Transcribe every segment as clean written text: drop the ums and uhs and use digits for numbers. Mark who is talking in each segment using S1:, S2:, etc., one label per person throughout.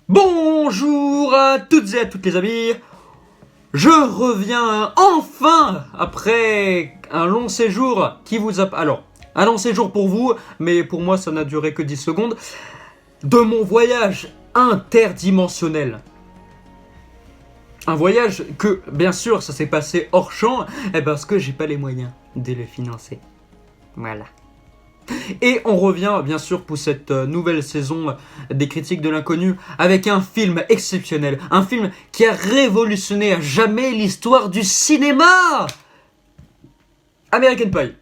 S1: Bonjour à toutes et à toutes les amis. Je reviens enfin après un long séjour qui vous a... Alors, un long séjour pour vous, mais pour moi ça n'a duré que 10 secondes, de mon voyage interdimensionnel. Un voyage que, bien sûr, ça s'est passé hors champ, parce que j'ai pas les moyens de le financer. Voilà. Et on revient bien sûr pour cette nouvelle saison des critiques de l'inconnu avec un film exceptionnel, un film qui a révolutionné à jamais l'histoire du cinéma. American Pie.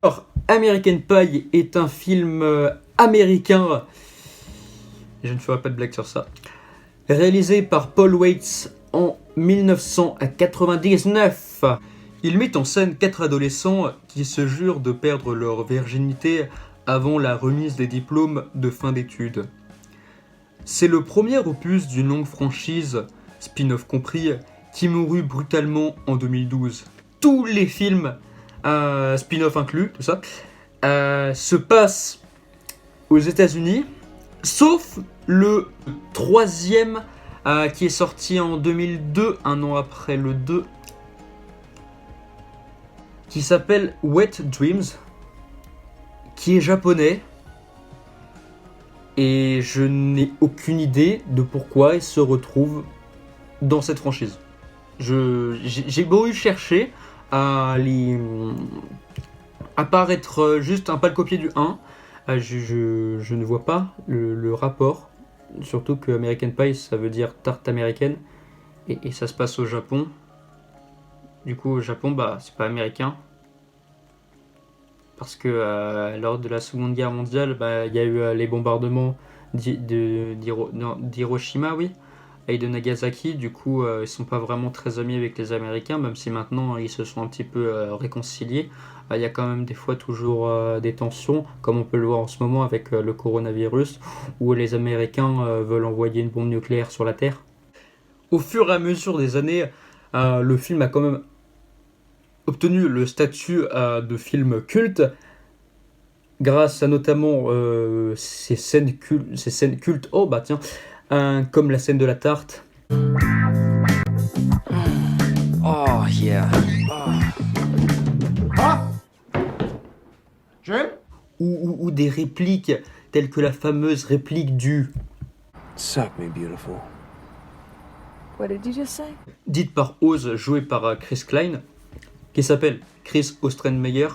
S1: Alors, American Pie est un film américain. Je ne ferai pas de blague sur ça. Réalisé par Paul Weitz en 1999. Il met en scène 4 adolescents qui se jurent de perdre leur virginité avant la remise des diplômes de fin d'études. C'est le premier opus d'une longue franchise, spin-off compris, qui mourut brutalement en 2012. Tous les films, spin-off inclus, tout ça, se passent aux États-Unis, sauf le troisième qui est sorti en 2002, un an après le 2, qui s'appelle Wet Dreams, qui est japonais, et je n'ai aucune idée de pourquoi il se retrouve dans cette franchise. J'ai beau chercher à part être juste un pâle copier du 1, je ne vois pas le rapport. Surtout que American Pie, ça veut dire tarte américaine. Et ça se passe au Japon. Du coup, au Japon, c'est pas américain. Parce que lors de la Seconde Guerre mondiale, il y a eu les bombardements d'Hiroshima, oui, et de Nagasaki. Du coup, ils sont pas vraiment très amis avec les Américains, même si maintenant ils se sont un petit peu réconciliés. Il y a quand même des fois toujours des tensions, comme on peut le voir en ce moment avec le coronavirus, où les Américains veulent envoyer une bombe nucléaire sur la Terre. Au fur et à mesure des années, le film a quand même obtenu le statut de film culte, grâce à notamment ces scènes cultes, comme la scène de la tarte.
S2: Oh yeah.
S1: Ou des répliques telles que la fameuse réplique du
S2: Suck me, beautiful.
S3: What did you just say?
S1: dite par Oz, joué par Chris Klein, qui s'appelle Chris Ostrenmeyer.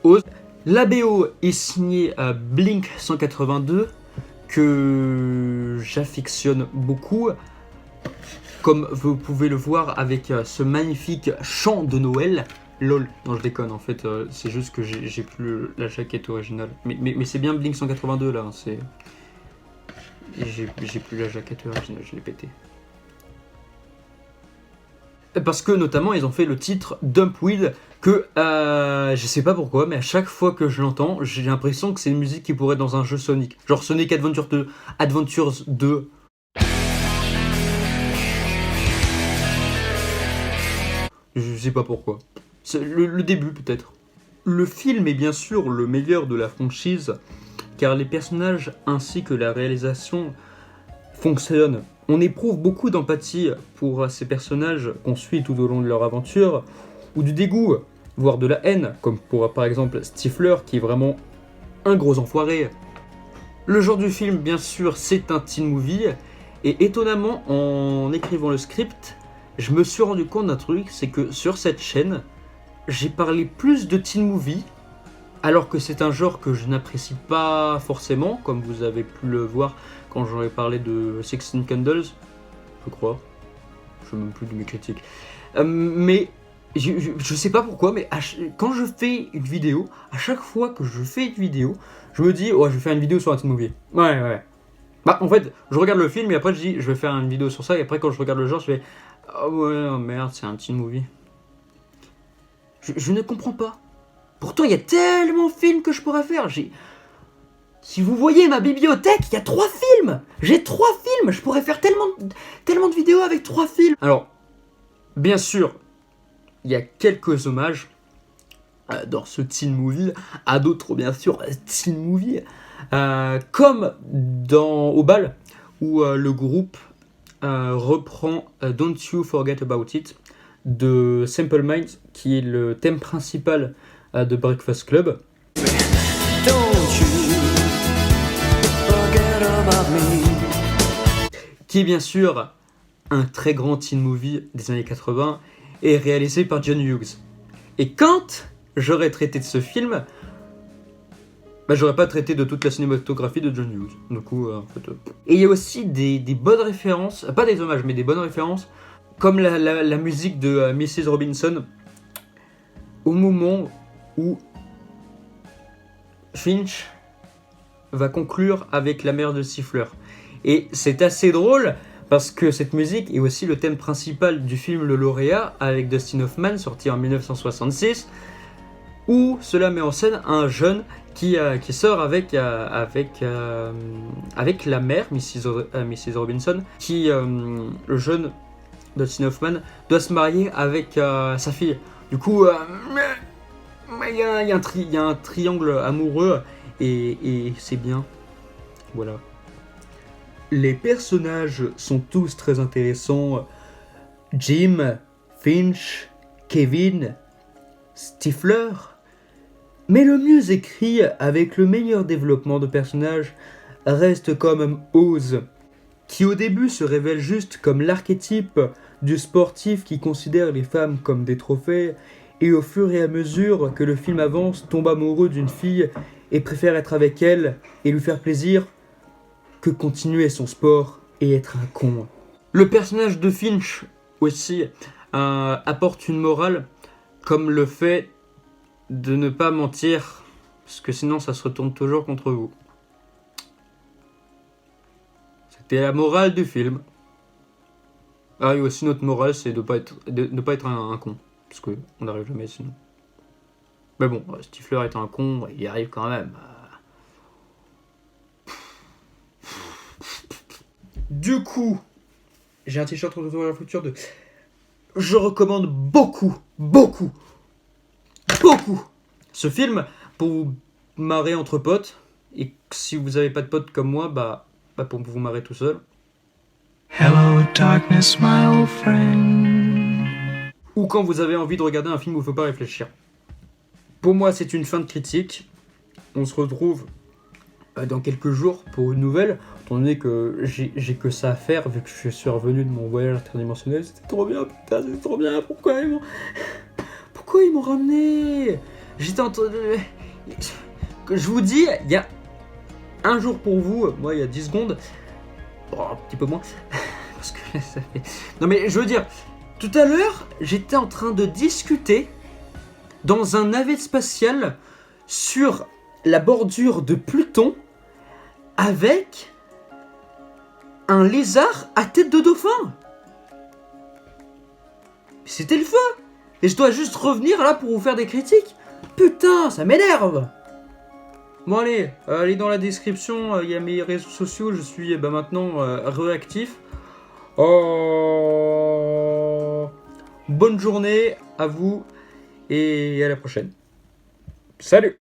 S1: Oz. La BO est signée à Blink 182, que j'affectionne beaucoup, comme vous pouvez le voir avec ce magnifique chant de Noël. Lol, non je déconne en fait, c'est juste que j'ai plus la jaquette originale. Mais c'est bien Blink 182 là, c'est... J'ai plus la jaquette originale, je l'ai pété. Parce que notamment ils ont fait le titre Dumpweed que je sais pas pourquoi, mais à chaque fois que je l'entends, j'ai l'impression que c'est une musique qui pourrait être dans un jeu Sonic. Genre Sonic Adventures 2. Je sais pas pourquoi. C'est le début peut-être. Le film est bien sûr le meilleur de la franchise, car les personnages ainsi que la réalisation fonctionnent. On éprouve beaucoup d'empathie pour ces personnages qu'on suit tout au long de leur aventure, ou du dégoût, voire de la haine, comme pour par exemple Stifler qui est vraiment un gros enfoiré. Le genre du film, bien sûr, c'est un teen movie, et étonnamment, en écrivant le script, je me suis rendu compte d'un truc, c'est que sur cette chaîne, j'ai parlé plus de teen movie, alors que c'est un genre que je n'apprécie pas forcément, comme vous avez pu le voir quand j'en ai parlé de 16 Candles, je crois. Je ne sais même plus de mes critiques. Mais je sais pas pourquoi, mais quand je fais une vidéo, à chaque fois que je fais une vidéo, je me dis, ouais, je vais faire une vidéo sur un teen movie. Ouais. En fait, je regarde le film et après je dis, je vais faire une vidéo sur ça, et après quand je regarde le genre, je fais, oh ouais, oh merde, c'est un teen movie. Je ne comprends pas. Pourtant, il y a tellement de films que je pourrais faire. Si vous voyez ma bibliothèque, il y a 3 films. J'ai 3 films. Je pourrais faire tellement de vidéos avec 3 films. Alors, bien sûr, il y a quelques hommages dans ce teen movie à d'autres, bien sûr, teen movies, comme au bal, où le groupe reprend Don't You Forget About It de Simple Minds, qui est le thème principal de Breakfast Club. Qui est bien sûr un très grand teen movie des années 80 et réalisé par John Hughes. Et quand j'aurais traité de ce film, j'aurais pas traité de toute la cinématographie de John Hughes. Du coup, Et il y a aussi des bonnes références, pas des hommages, mais des bonnes références, comme la musique de Mrs. Robinson, au moment où Finch va conclure avec la mère de Siffleur. Et c'est assez drôle parce que cette musique est aussi le thème principal du film Le Lauréat avec Dustin Hoffman, sorti en 1966, où cela met en scène un jeune qui sort avec la mère, Mrs. Robinson, le jeune Dustin Hoffman doit se marier avec sa fille. Du coup, il y a un triangle amoureux et c'est bien. Voilà. Les personnages sont tous très intéressants. Jim, Finch, Kevin, Stifler. Mais le mieux écrit, avec le meilleur développement de personnages, reste quand même Oz, qui au début se révèle juste comme l'archétype du sportif qui considère les femmes comme des trophées, et au fur et à mesure que le film avance, tombe amoureux d'une fille et préfère être avec elle et lui faire plaisir que continuer son sport et être un con. Le personnage de Finch aussi apporte une morale, comme le fait de ne pas mentir, parce que sinon ça se retourne toujours contre vous. C'était la morale du film. Ah, et aussi notre morale, c'est de ne pas être un con, parce qu'on n'arrive jamais sinon. Mais bon, Stifler est un con, il y arrive quand même. Du coup, j'ai un t-shirt Retour vers le futur 2. Je recommande beaucoup ce film pour vous marrer entre potes. Et si vous n'avez pas de potes comme moi, pour vous marrer tout seul.
S4: Hello, darkness, my old friend.
S1: Ou quand vous avez envie de regarder un film où il ne faut pas réfléchir. Pour moi, c'est une fin de critique. On se retrouve dans quelques jours pour une nouvelle. Étant donné que j'ai que ça à faire, vu que je suis revenu de mon voyage interdimensionnel. C'était trop bien, putain, c'était trop bien. Pourquoi ils m'ont ramené? J'étais en train de... Je vous dis, il y a un jour pour vous, moi il y a 10 secondes. Bon, un petit peu moins. Parce que ça fait... Non mais je veux dire, tout à l'heure, j'étais en train de discuter dans un navette spatial sur la bordure de Pluton avec un lézard à tête de dauphin. C'était le feu. Et je dois juste revenir là pour vous faire des critiques. Putain, ça m'énerve. Bon allez dans la description, il y a mes réseaux sociaux, je suis maintenant réactif. Bonne journée à vous et à la prochaine. Salut.